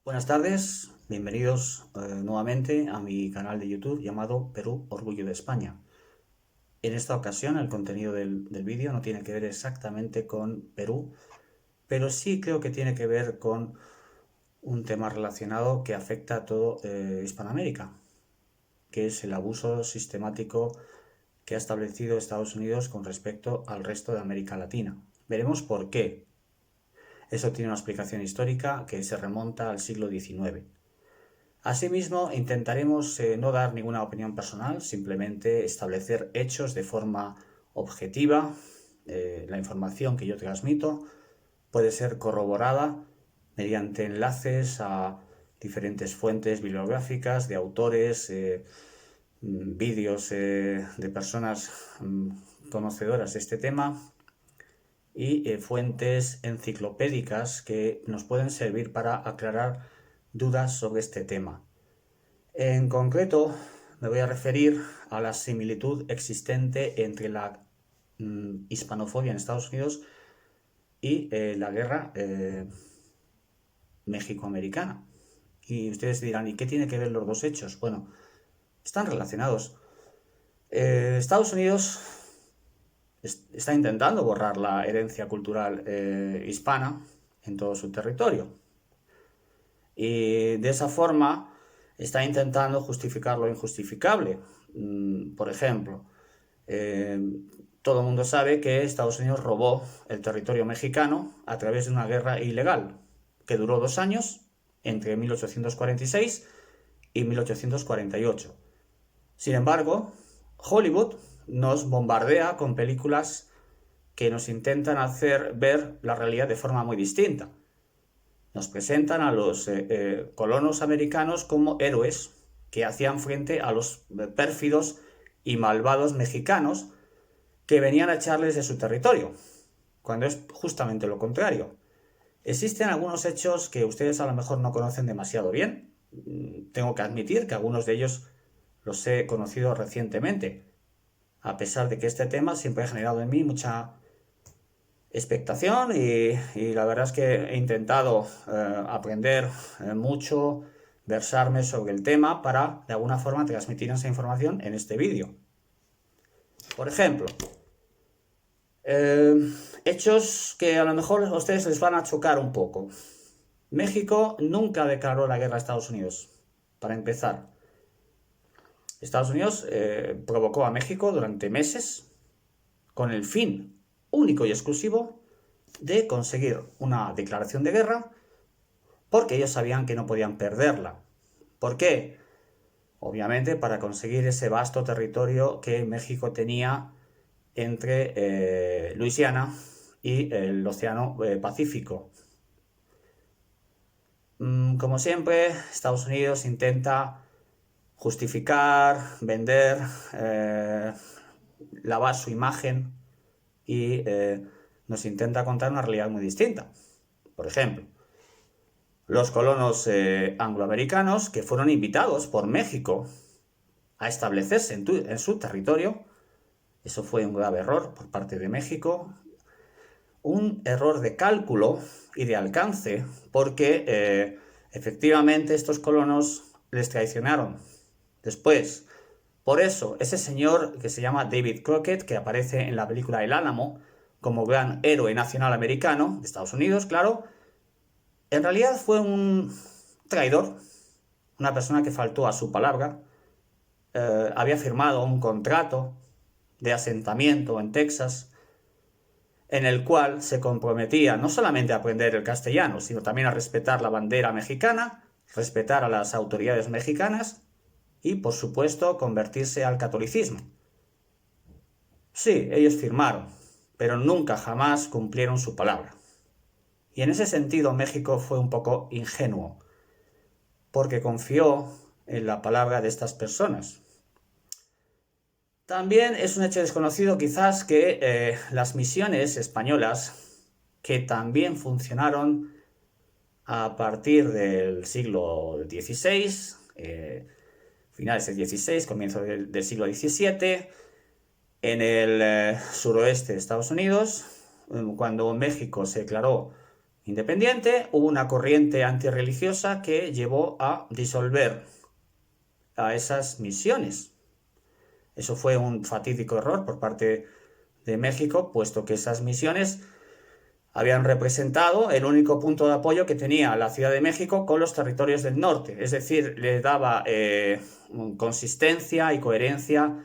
Buenas tardes, bienvenidos nuevamente a mi canal de YouTube llamado Perú, Orgullo de España. En esta ocasión el contenido del vídeo no tiene que ver exactamente con Perú, pero sí creo que tiene que ver con un tema relacionado que afecta a todo Hispanoamérica, que es el abuso sistemático que ha establecido Estados Unidos con respecto al resto de América Latina. Veremos por qué. Eso tiene una explicación histórica que se remonta al siglo XIX. Asimismo, intentaremos no dar ninguna opinión personal, simplemente establecer hechos de forma objetiva. La información que yo transmito puede ser corroborada mediante enlaces a diferentes fuentes bibliográficas de autores, vídeos de personas conocedoras de este tema y fuentes enciclopédicas que nos pueden servir para aclarar dudas sobre este tema. En concreto, me voy a referir a la similitud existente entre la hispanofobia en Estados Unidos y la guerra México-americana. Y ustedes dirán, ¿y qué tiene que ver los dos hechos? Bueno, están relacionados. Estados Unidos está intentando borrar la herencia cultural hispana en todo su territorio. Y de esa forma está intentando justificar lo injustificable. Por ejemplo, todo el mundo sabe que Estados Unidos robó el territorio mexicano a través de una guerra ilegal que duró 2 años, entre 1846 y 1848. Sin embargo, Hollywood nos bombardea con películas que nos intentan hacer ver la realidad de forma muy distinta. Nos presentan a los colonos americanos como héroes que hacían frente a los pérfidos y malvados mexicanos que venían a echarles de su territorio, cuando es justamente lo contrario. Existen algunos hechos que ustedes a lo mejor no conocen demasiado bien. Tengo que admitir que algunos de ellos los he conocido recientemente, a pesar de que este tema siempre ha generado en mí mucha expectación y la verdad es que he intentado aprender mucho, versarme sobre el tema para de alguna forma transmitir esa información en este vídeo. Por ejemplo, hechos que a lo mejor a ustedes les van a chocar un poco. México nunca declaró la guerra a Estados Unidos, para empezar. Estados Unidos provocó a México durante meses con el fin único y exclusivo de conseguir una declaración de guerra porque ellos sabían que no podían perderla. ¿Por qué? Obviamente para conseguir ese vasto territorio que México tenía entre Luisiana y el Océano Pacífico. Como siempre, Estados Unidos intenta justificar, vender, lavar su imagen y nos intenta contar una realidad muy distinta. Por ejemplo, los colonos angloamericanos que fueron invitados por México a establecerse en su territorio, eso fue un grave error por parte de México, un error de cálculo y de alcance, porque efectivamente estos colonos les traicionaron. Después, por eso, ese señor que se llama David Crockett, que aparece en la película El Álamo como gran héroe nacional americano, de Estados Unidos, claro, en realidad fue un traidor, una persona que faltó a su palabra, había firmado un contrato de asentamiento en Texas, en el cual se comprometía no solamente a aprender el castellano, sino también a respetar la bandera mexicana, respetar a las autoridades mexicanas y, por supuesto, convertirse al catolicismo. Sí, ellos firmaron, pero nunca jamás cumplieron su palabra. Y en ese sentido México fue un poco ingenuo, porque confió en la palabra de estas personas. También es un hecho desconocido quizás que las misiones españolas, que también funcionaron a partir del siglo XVI, finales del XVI, comienzo del siglo XVII, en el suroeste de Estados Unidos, cuando México se declaró independiente, hubo una corriente antirreligiosa que llevó a disolver a esas misiones. Eso fue un fatídico error por parte de México, puesto que esas misiones habían representado el único punto de apoyo que tenía la Ciudad de México con los territorios del norte, es decir, le daba consistencia y coherencia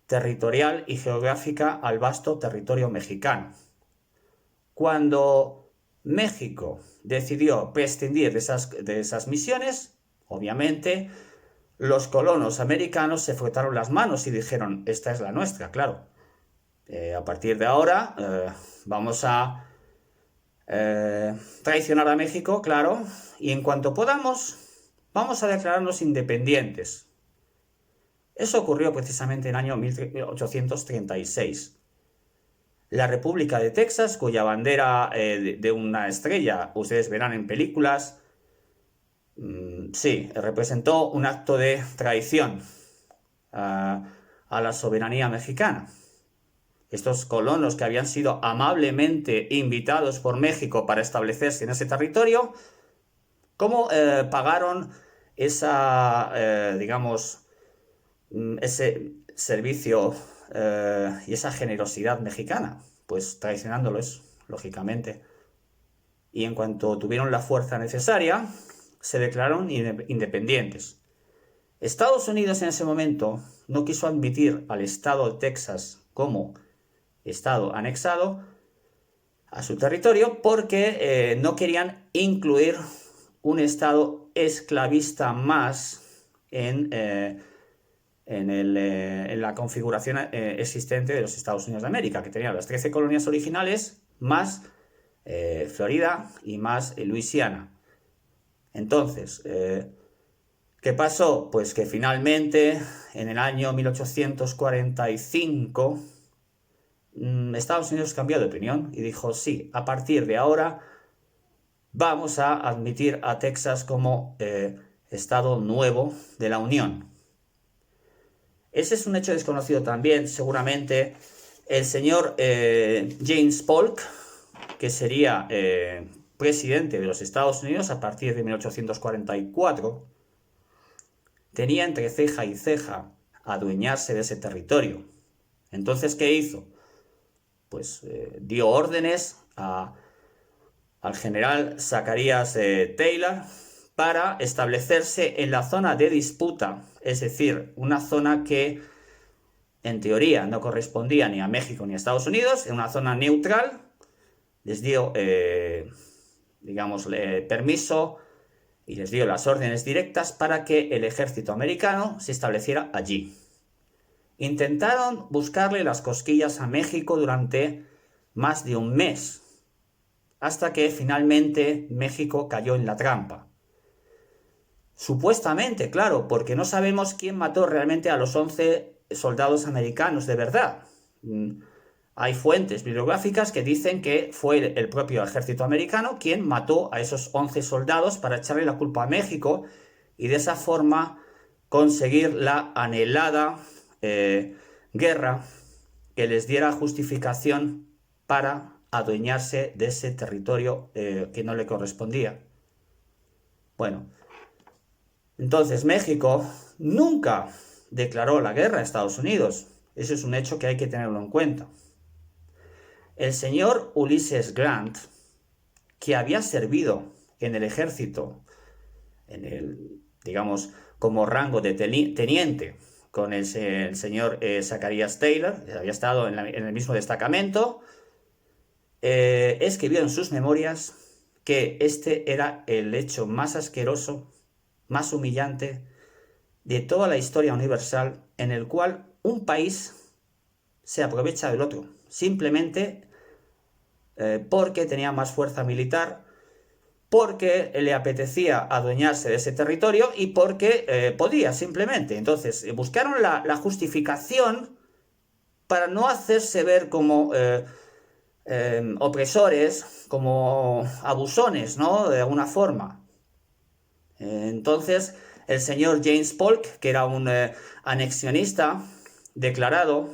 territorial y geográfica al vasto territorio mexicano. Cuando México decidió prescindir de esas misiones, obviamente los colonos americanos se frotaron las manos y dijeron, esta es la nuestra, claro. A partir de ahora vamos a traicionar a México, claro, y en cuanto podamos, vamos a declararnos independientes. Eso ocurrió precisamente en el año 1836. La República de Texas, cuya bandera de una estrella ustedes verán en películas, sí, representó un acto de traición a la soberanía mexicana. Estos colonos que habían sido amablemente invitados por México para establecerse en ese territorio, ¿cómo pagaron digamos, ese servicio y esa generosidad mexicana? Pues traicionándolos, lógicamente. Y en cuanto tuvieron la fuerza necesaria, se declararon independientes. Estados Unidos en ese momento no quiso admitir al estado de Texas como estado anexado a su territorio porque no querían incluir un estado esclavista más en la configuración existente de los Estados Unidos de América, que tenía las 13 colonias originales más Florida y más Luisiana. Entonces, ¿qué pasó? Pues que finalmente en el año 1845 Estados Unidos cambió de opinión y dijo, sí, a partir de ahora vamos a admitir a Texas como estado nuevo de la Unión. Ese es un hecho desconocido también, seguramente. El señor James Polk, que sería presidente de los Estados Unidos a partir de 1844, tenía entre ceja y ceja adueñarse de ese territorio. Entonces, ¿qué hizo? Pues dio órdenes al general Zacharias Taylor para establecerse en la zona de disputa, es decir, una zona que en teoría no correspondía ni a México ni a Estados Unidos, en una zona neutral. Les dio, digamos, permiso y les dio las órdenes directas para que el ejército americano se estableciera allí. Intentaron buscarle las cosquillas a México durante más de un mes, hasta que finalmente México cayó en la trampa. Supuestamente, claro, porque no sabemos quién mató realmente a los 11 soldados americanos de verdad. Hay fuentes bibliográficas que dicen que fue el propio ejército americano quien mató a esos 11 soldados para echarle la culpa a México y de esa forma conseguir la anhelada guerra que les diera justificación para adueñarse de ese territorio que no le correspondía. Bueno, entonces México nunca declaró la guerra a Estados Unidos. Eso es un hecho que hay que tenerlo en cuenta. El señor Ulysses Grant, que había servido en el ejército, digamos, como rango de teniente, con el señor Zacharias Taylor, había estado en el mismo destacamento, escribió en sus memorias que este era el hecho más asqueroso, más humillante de toda la historia universal, en el cual un país se aprovecha del otro, simplemente porque tenía más fuerza militar, porque le apetecía adueñarse de ese territorio y porque podía simplemente. Entonces buscaron la justificación para no hacerse ver como opresores, como abusones, ¿no? De alguna forma. Entonces el señor James Polk, que era un anexionista declarado,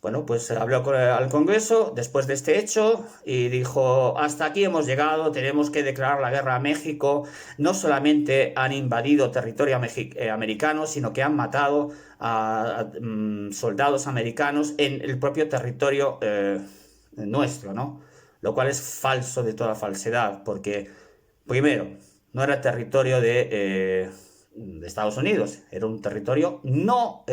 bueno, pues habló al Congreso después de este hecho y dijo: hasta aquí hemos llegado, tenemos que declarar la guerra a México. No solamente han invadido territorio americano, sino que han matado a soldados americanos en el propio territorio nuestro, ¿no? Lo cual es falso de toda falsedad, porque, primero, no era territorio de Estados Unidos, era un territorio no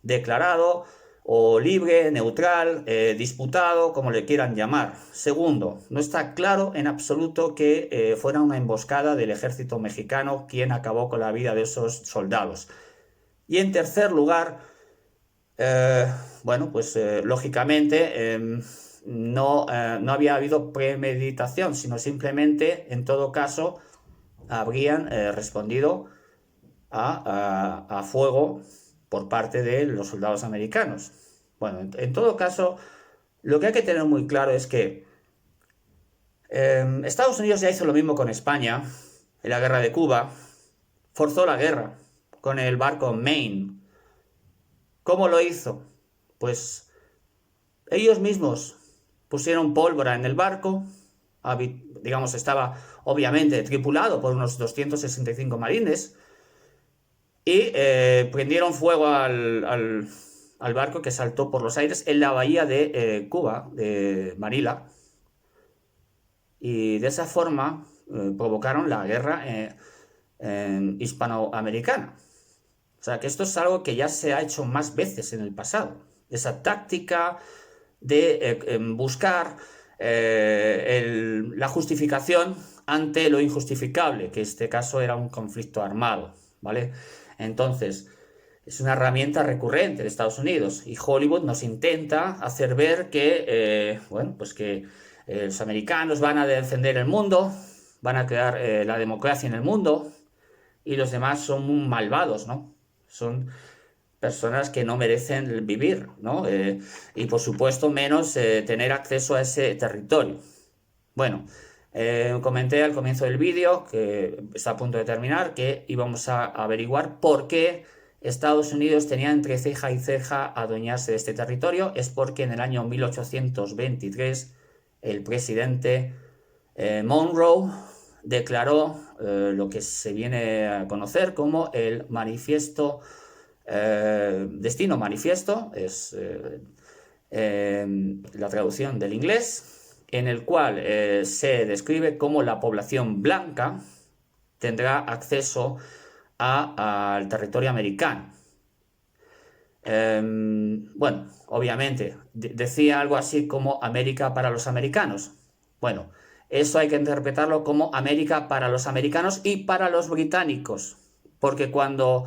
declarado, o libre, neutral, disputado, como le quieran llamar. Segundo, no está claro en absoluto que fuera una emboscada del ejército mexicano quien acabó con la vida de esos soldados. Y en tercer lugar, bueno, pues lógicamente no había habido premeditación, sino simplemente, en todo caso, habrían respondido a fuego por parte de los soldados americanos. Bueno, en todo caso, lo que hay que tener muy claro es que Estados Unidos ya hizo lo mismo con España en la guerra de Cuba, forzó la guerra con el barco Maine. ¿Cómo lo hizo? Pues ellos mismos pusieron pólvora en el barco, digamos, estaba obviamente tripulado por unos 265 marines, y prendieron fuego al barco, que saltó por los aires en la bahía de Cuba, de Manila, y de esa forma provocaron la guerra hispanoamericana. O sea, que esto es algo que ya se ha hecho más veces en el pasado. Esa táctica de buscar la justificación ante lo injustificable, que en este caso era un conflicto armado, ¿vale? Entonces, es una herramienta recurrente de Estados Unidos, y Hollywood nos intenta hacer ver que, bueno, pues que los americanos van a defender el mundo, van a crear la democracia en el mundo, y los demás son malvados, ¿no? Son personas que no merecen vivir, ¿no? Y por supuesto menos tener acceso a ese territorio. Bueno, comenté al comienzo del vídeo, que está a punto de terminar, que íbamos a averiguar por qué Estados Unidos tenía entre ceja y ceja adueñarse de este territorio. Es porque en el año 1823 el presidente Monroe declaró lo que se viene a conocer como el manifiesto, Destino Manifiesto, es la traducción del inglés, en el cual se describe cómo la población blanca tendrá acceso al territorio americano. Bueno, obviamente, decía algo así como América para los americanos. Bueno, eso hay que interpretarlo como América para los americanos y para los británicos, porque cuando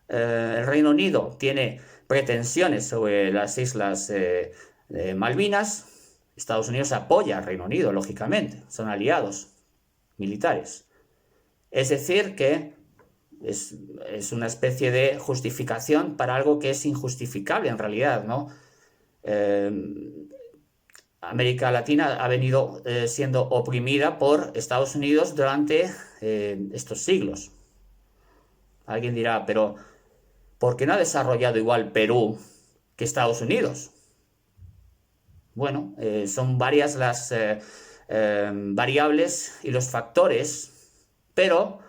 el Reino Unido tiene pretensiones sobre las islas Malvinas, Estados Unidos apoya al Reino Unido, lógicamente, son aliados militares. Es decir, que es una especie de justificación para algo que es injustificable en realidad, ¿no? América Latina ha venido siendo oprimida por Estados Unidos durante estos siglos. Alguien dirá, pero ¿por qué no ha desarrollado igual Perú que Estados Unidos? Bueno, son varias las variables y los factores, pero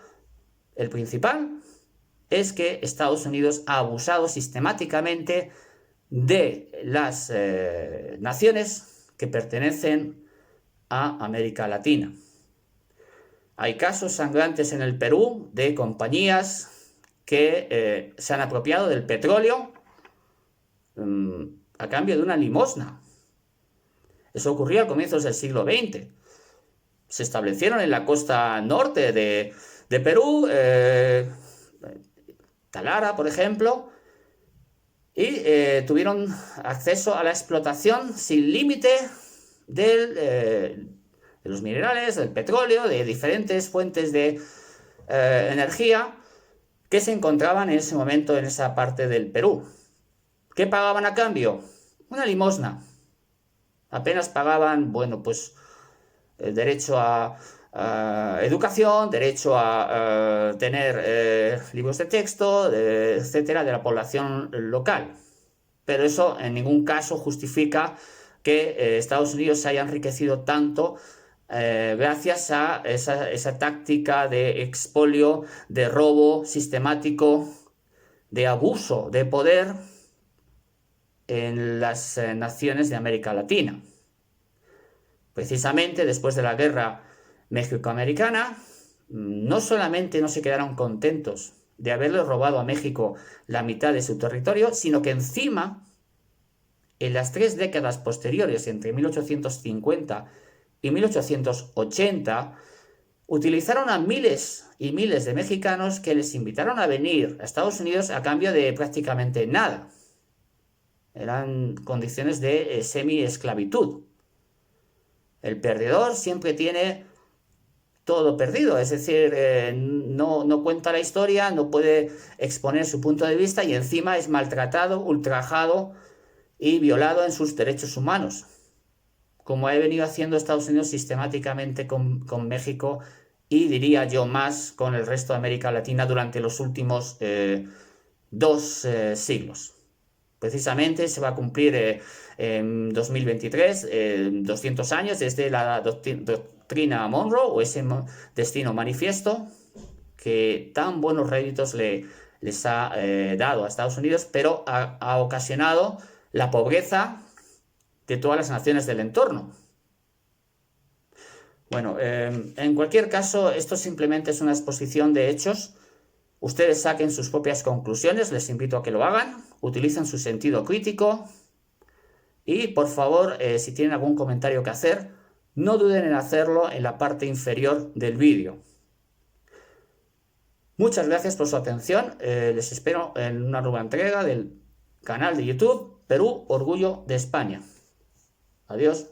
el principal es que Estados Unidos ha abusado sistemáticamente de las naciones que pertenecen a América Latina. Hay casos sangrantes en el Perú de compañías que se han apropiado del petróleo a cambio de una limosna. Eso ocurrió a comienzos del siglo XX. Se establecieron en la costa norte de Perú, Talara, por ejemplo, y tuvieron acceso a la explotación sin límite de los minerales, del petróleo, de diferentes fuentes de energía que se encontraban en ese momento en esa parte del Perú. ¿Qué pagaban a cambio? Una limosna. Apenas pagaban, bueno, pues el derecho a educación, derecho a tener libros de texto, etcétera, de la población local. pero eso en ningún caso justifica que Estados Unidos se haya enriquecido tanto gracias a esa táctica de expolio, de robo sistemático, de abuso de poder en las naciones de América Latina. Precisamente después de la guerra mexicoamericana, no solamente no se quedaron contentos de haberle robado a México la mitad de su territorio, sino que encima, en las 3 décadas posteriores, entre 1850 y 1880, utilizaron a miles y miles de mexicanos que les invitaron a venir a Estados Unidos a cambio de prácticamente nada. Eran condiciones de semi-esclavitud. El perdedor siempre tiene todo perdido, es decir, no cuenta la historia, no puede exponer su punto de vista y encima es maltratado, ultrajado y violado en sus derechos humanos, como ha venido haciendo Estados Unidos sistemáticamente con México y diría yo más con el resto de América Latina durante los últimos 2 siglos. Precisamente se va a cumplir en 2023 200 años desde la doctrina Monroe o ese destino manifiesto que tan buenos réditos les ha dado a Estados Unidos, pero ha ocasionado la pobreza de todas las naciones del entorno. Bueno, en cualquier caso, esto simplemente es una exposición de hechos. Ustedes saquen sus propias conclusiones, les invito a que lo hagan, utilicen su sentido crítico y, por favor, si tienen algún comentario que hacer, no duden en hacerlo en la parte inferior del vídeo. Muchas gracias por su atención, les espero en una nueva entrega del canal de YouTube Perú, Orgullo de España. Adiós.